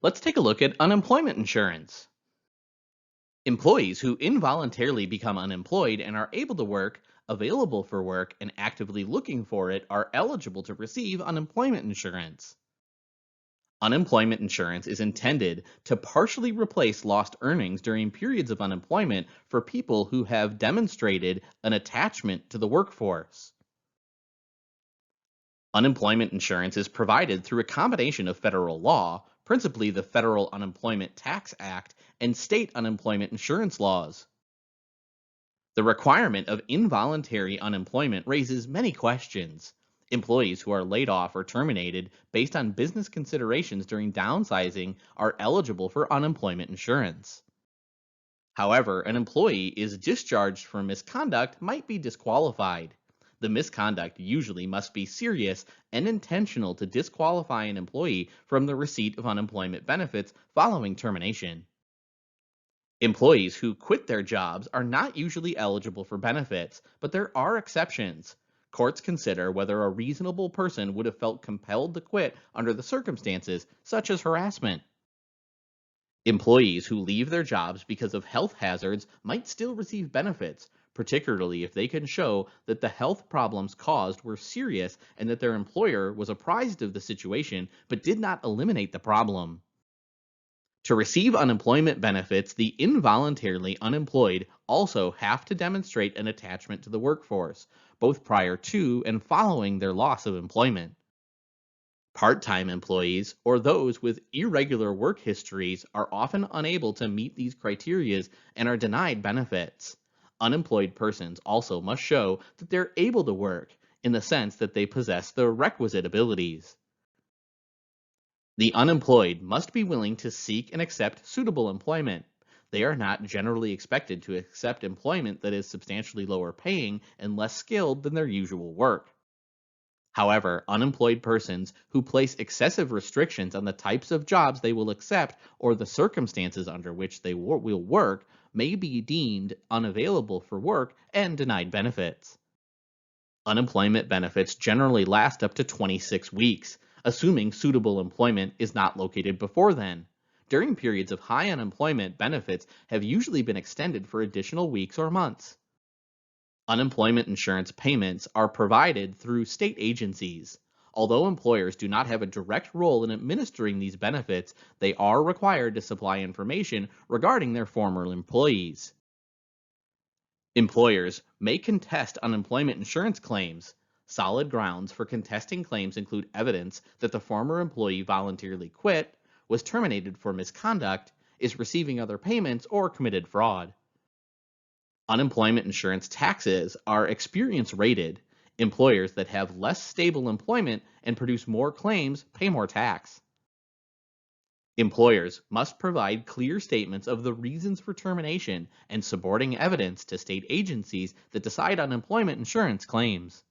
Let's take a look at unemployment insurance. Employees who involuntarily become unemployed and are able to work, available for work, and actively looking for it are eligible to receive unemployment insurance. Unemployment insurance is intended to partially replace lost earnings during periods of unemployment for people who have demonstrated an attachment to the workforce. Unemployment insurance is provided through a combination of federal law, principally the Federal Unemployment Tax Act, and state unemployment insurance laws. The requirement of involuntary unemployment raises many questions. Employees who are laid off or terminated based on business considerations during downsizing are eligible for unemployment insurance. However, an employee is discharged for misconduct might be disqualified. The misconduct usually must be serious and intentional to disqualify an employee from the receipt of unemployment benefits following termination. Employees who quit their jobs are not usually eligible for benefits, but there are exceptions. Courts consider whether a reasonable person would have felt compelled to quit under the circumstances, such as harassment. Employees who leave their jobs because of health hazards might still receive benefits, particularly if they can show that the health problems caused were serious and that their employer was apprised of the situation but did not eliminate the problem. To receive unemployment benefits, the involuntarily unemployed also have to demonstrate an attachment to the workforce, both prior to and following their loss of employment. Part-time employees or those with irregular work histories are often unable to meet these criteria and are denied benefits. Unemployed persons also must show that they're able to work in the sense that they possess the requisite abilities. The unemployed must be willing to seek and accept suitable employment. They are not generally expected to accept employment that is substantially lower paying and less skilled than their usual work. However, unemployed persons who place excessive restrictions on the types of jobs they will accept or the circumstances under which they will work may be deemed unavailable for work and denied benefits. Unemployment benefits generally last up to 26 weeks, assuming suitable employment is not located before then. During periods of high unemployment, benefits have usually been extended for additional weeks or months. Unemployment insurance payments are provided through state agencies. Although employers do not have a direct role in administering these benefits, they are required to supply information regarding their former employees. Employers may contest unemployment insurance claims. Solid grounds for contesting claims include evidence that the former employee voluntarily quit, was terminated for misconduct, is receiving other payments, or committed fraud. Unemployment insurance taxes are experience rated. Employers that have less stable employment and produce more claims pay more tax. Employers must provide clear statements of the reasons for termination and supporting evidence to state agencies that decide on employment insurance claims.